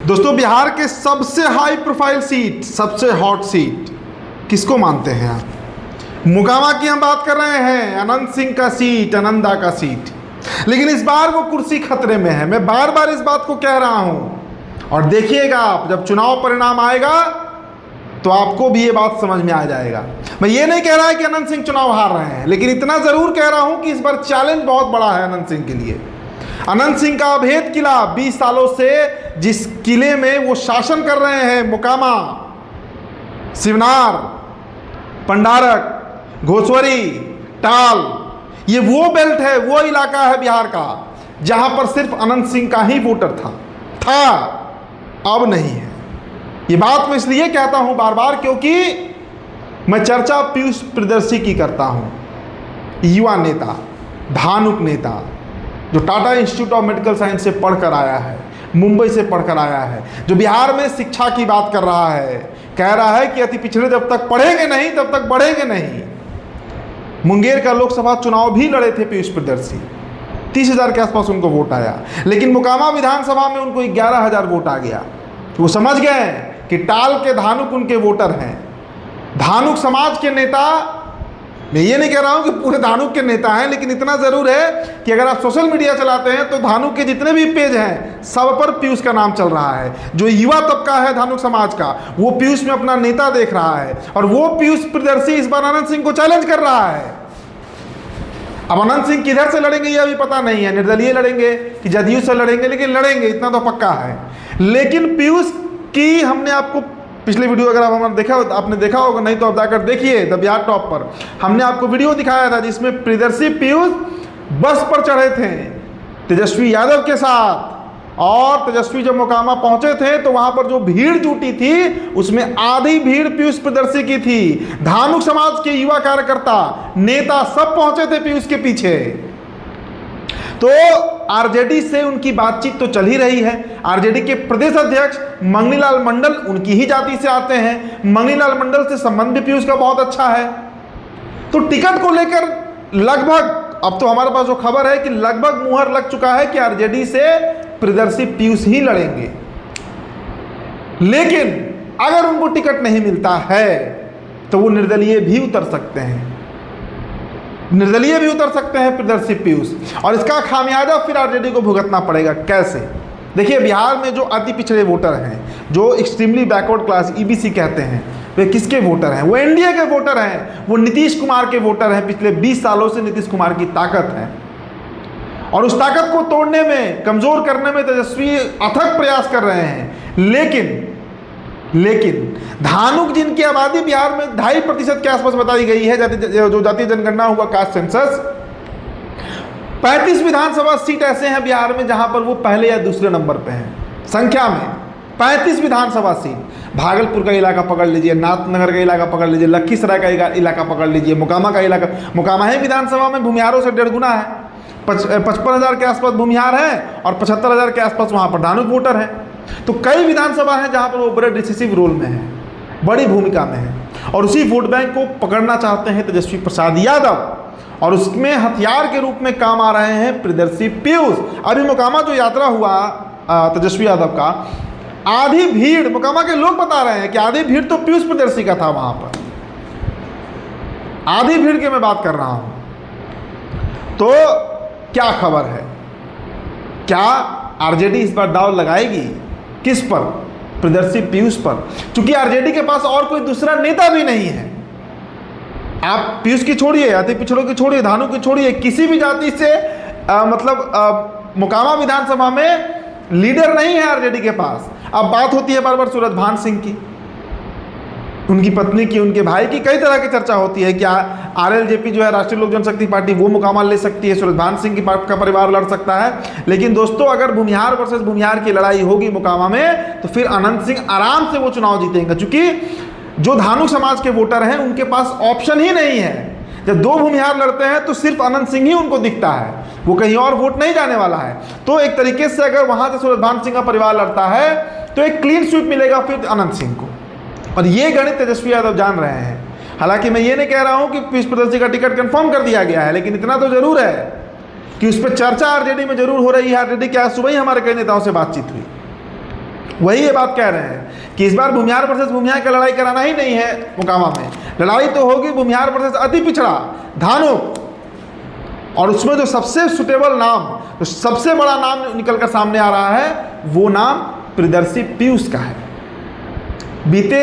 दोस्तों, बिहार के सबसे हाई प्रोफाइल सीट, सबसे हॉट सीट किसको मानते हैं आप? मोकामा की हम बात कर रहे हैं, अनंत सिंह का सीट, अनंदा का सीट। लेकिन इस बार वो कुर्सी खतरे में है। मैं बार बार इस बात को कह रहा हूं और देखिएगा आप, जब चुनाव परिणाम आएगा तो आपको भी ये बात समझ में आ जाएगा। मैं ये नहीं कह रहा है कि अनंत सिंह चुनाव हार रहे हैं, लेकिन इतना जरूर कह रहा हूं कि इस बार चैलेंज बहुत बड़ा है अनंत सिंह के लिए। अनंत सिंह का अभेद किला, 20 सालों से जिस किले में वो शासन कर रहे हैं, मोकामा, शिवनार, पंडारक, घोसवरी, टाल, ये वो बेल्ट है, वो इलाका है बिहार का जहां पर सिर्फ अनंत सिंह का ही वोटर था, अब नहीं है। ये बात मैं इसलिए कहता हूं बार बार क्योंकि मैं चर्चा पीयूष प्रियदर्शी की करता हूं। युवा नेता, धानुक नेता, जो Tata institute of medical science से पढ़कर आया है, मुंबई से पढ़कर आया है, जो बिहार में शिक्षा की बात कर रहा है, कह रहा है कि अति पिछड़े जब तक पढ़ेंगे नहीं तब तक बढ़ेंगे नहीं। मुंगेर का लोकसभा चुनाव भी लड़े थे पीयूष प्रियदर्शी, 30,000 के आसपास उनको वोट आया, लेकिन मोकामा विधानसभा में उनको 11,000 वोट आ गया। वो समझ गए कि टाल के धानुक उनके वोटर हैं। धानुक समाज के नेता, मैं ये नहीं कह रहा हूं कि पूरे धानुक के नेता हैं, लेकिन इतना जरूर है कि अगर आप सोशल मीडिया चलाते हैं तो धानुक के जितने भी पेज हैं सब पर पीयूष का नाम चल रहा है। जो युवा तबका है धानुक समाज का, वो पीयूष में अपना नेता देख रहा है और वो पीयूष प्रियदर्शी इस बार अनंत सिंह को चैलेंज कर रहा है। अब अनंत सिंह किधर से लड़ेंगे ये अभी पता नहीं है, निर्दलीय लड़ेंगे कि जदयू से लड़ेंगे, लेकिन लड़ेंगे इतना तो पक्का है। लेकिन पीयूष की हमने आपको पिछले वीडियो, अगर आप हमारा देखा आपने देखा होगा, नहीं तो आप जाकर देखिए द बिहार टॉप पर, हमने आपको वीडियो दिखाया था जिसमें प्रियदर्शी पीयूष बस पर चढ़े थे तेजस्वी यादव के साथ, और तेजस्वी जब मोकामा पहुंचे थे तो वहां पर जो भीड़ जुटी थी उसमें आधी भीड़ पीयूष प्रियदर्शी की थी। धानुक समाज के युवा कार्यकर्ता, नेता सब पहुंचे थे पीयूष के पीछे। तो आरजेडी से उनकी बातचीत तो चल ही रही है। आरजेडी के प्रदेश अध्यक्ष मंगनीलाल मंडल उनकी ही जाति से आते हैं। मंगनीलाल मंडल से संबंध भी पीयूष का बहुत अच्छा है। तो टिकट को लेकर लगभग, अब तो हमारे पास जो खबर है कि लगभग मुहर लग चुका है कि आरजेडी से प्रियदर्शी पीयूष ही लड़ेंगे। लेकिन अगर उनको टिकट नहीं मिलता है तो वो निर्दलीय भी उतर सकते हैं, निर्दलीय भी उतर सकते हैं प्रियदर्शी पीयूष, और इसका खामियाजा फिर आरजेडी को भुगतना पड़ेगा। कैसे? देखिए, बिहार में जो अति पिछड़े वोटर हैं, जो एक्सट्रीमली बैकवर्ड क्लास ईबीसी कहते हैं, वे किसके वोटर हैं? वो एनडीए के वोटर हैं, वो नीतीश कुमार के वोटर हैं। पिछले 20 सालों से नीतीश कुमार की ताकत है और उस ताकत को तोड़ने में, कमजोर करने में तेजस्वी अथक प्रयास कर रहे हैं। लेकिन धानुक, जिनकी आबादी बिहार में 2.5% के आसपास बताई गई है, जो जातीय जनगणना हुआ, कास्ट सेंसस, 35 विधानसभा सीट ऐसे हैं बिहार में जहां पर वो पहले या दूसरे नंबर पे हैं संख्या में। 35 विधानसभा सीट, भागलपुर का इलाका पकड़ लीजिए, नाथनगर का इलाका पकड़ लीजिए, लखीसराय का इलाका पकड़ लीजिए, मोकामा का इलाका, मोकामा ही विधानसभा में भूमिहारों से 1.5 गुना है। 55,000 के आसपास भूमिहार है और 75,000 के आसपास वहां पर धानुक वोटर है। तो कई विधानसभा है जहां पर वो बड़े डिसिसिव रोल में है, बड़ी भूमिका में है, और उसी वोट बैंक को पकड़ना चाहते हैं तेजस्वी प्रसाद यादव, और उसमें हथियार के रूप में काम आ रहे हैं प्रियदर्शी पीयूष। अभी मोकामा जो यात्रा हुआ तेजस्वी यादव का, आधी भीड़, मोकामा के लोग बता रहे हैं कि आधी भीड़ तो पीयूष प्रियदर्शी का था वहां पर, आधी भीड़ की मैं बात कर रहा हूं। तो क्या खबर है? क्या आरजेडी इस बार दांव लगाएगी? किस पर? प्रियदर्शी पीयूष पर। चूंकि आरजेडी के पास और कोई दूसरा नेता भी नहीं है। आप पीयूष की छोड़िए, अति पिछड़ों की छोड़िए, धानुक की छोड़िए, किसी भी जाति से मोकामा विधानसभा में लीडर नहीं है आरजेडी के पास। अब बात होती है बार बार सूरजभान सिंह की, उनकी पत्नी की, उनके भाई की, कई तरह की चर्चा होती है। क्या आरएलजेपी जो है, राष्ट्रीय लोक जनशक्ति पार्टी, वो मोकामा ले सकती है, सूरजभान सिंह की का परिवार लड़ सकता है। लेकिन दोस्तों, अगर भूमिहार वर्सेस भूमिहार की लड़ाई होगी मोकामा में, तो फिर अनंत सिंह आराम से वो चुनाव जीतेंगे, क्योंकि जो धानुक समाज के वोटर हैं उनके पास ऑप्शन ही नहीं है। जब दो भूमिहार लड़ते हैं तो सिर्फ अनंत सिंह ही उनको दिखता है, वो कहीं और वोट नहीं जाने वाला है। तो एक तरीके से अगर वहां से सूरजभान सिंह का परिवार लड़ता है तो एक क्लीन स्वीप मिलेगा फिर अनंत सिंह को, और ये गणित तेजस्वी यादव जान रहे हैं। हालांकि मैं ये नहीं कह रहा हूं कि पीयूष प्रियदर्शी का टिकट कंफर्म कर दिया गया है, लेकिन इतना तो जरूर है कि उस पर चर्चा आरजेडी में जरूर हो रही है। आरजेडी के आज सुबह ही हमारे कई नेताओं से बातचीत हुई वही ये बात कह रहे हैं कि इस बार भूमिहार वर्सेस भूमिहार की लड़ाई कराना ही नहीं है मोकामा में। लड़ाई तो होगी भूमिहार वर्सेस अति पिछड़ा धानुक, और उसमें जो सबसे सुटेबल नाम, जो सबसे बड़ा नाम निकलकर सामने आ रहा है, वो नाम प्रियदर्शी पीयूष का है। बीते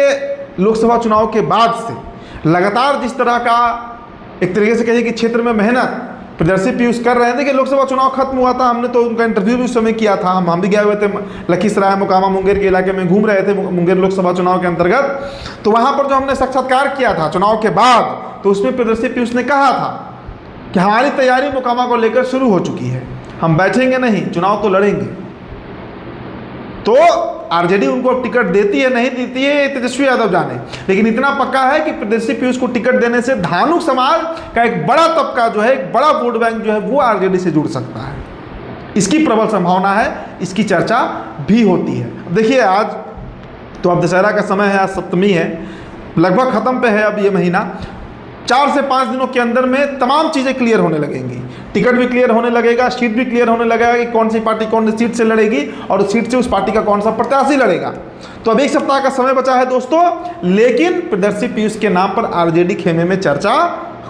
लोकसभा चुनाव के बाद से लगातार जिस तरह का एक तरीके से कहिए कि क्षेत्र में मेहनत प्रियदर्शी पीयूष कर रहे हैं। देखिए लोकसभा चुनाव खत्म हुआ था, हमने तो उनका इंटरव्यू भी उस समय किया था, हम भी गए हुए थे लखीसराय मोकामा मुंगेर के इलाके में घूम रहे थे मुंगेर लोकसभा चुनाव के अंतर्गत। तो वहाँ पर जो हमने साक्षात्कार किया था चुनाव के बाद, तो उसमें प्रियदर्शी पीयूष ने कहा था कि हमारी तैयारी मोकामा को लेकर शुरू हो चुकी है, हम बैठेंगे नहीं, चुनाव तो लड़ेंगे। तो आरजेडी उनको अब टिकट देती है नहीं देती है तेजस्वी यादव जाने, लेकिन इतना पक्का है कि प्रियदर्शी पीयूष को टिकट देने से धानुक समाज का एक बड़ा तबका जो है, एक बड़ा वोट बैंक जो है, वो आरजेडी से जुड़ सकता है। इसकी प्रबल संभावना है, इसकी चर्चा भी होती है। देखिए आज तो अब दशहरा का समय है, आज सप्तमी है, लगभग खत्म पे है अब ये महीना। 4 से 5 दिनों के अंदर में तमाम चीज़ें क्लियर होने लगेंगी, टिकट भी क्लियर होने लगेगा, सीट भी क्लियर होने लगेगा कि कौन सी पार्टी कौन सी सीट से लड़ेगी और उस सीट से उस पार्टी का कौन सा प्रत्याशी लड़ेगा। तो अब 1 सप्ताह का समय बचा है दोस्तों, लेकिन प्रियदर्शी पीयूष के नाम पर आरजेडी खेमे में चर्चा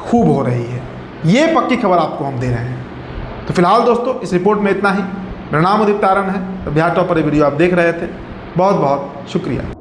खूब हो रही है। ये पक्की खबर आपको हम दे रहे हैं। तो फिलहाल दोस्तों इस रिपोर्ट में इतना ही। मेरा नाम उदित तारण है, बिहार टॉप पर वीडियो आप देख रहे थे। बहुत बहुत शुक्रिया।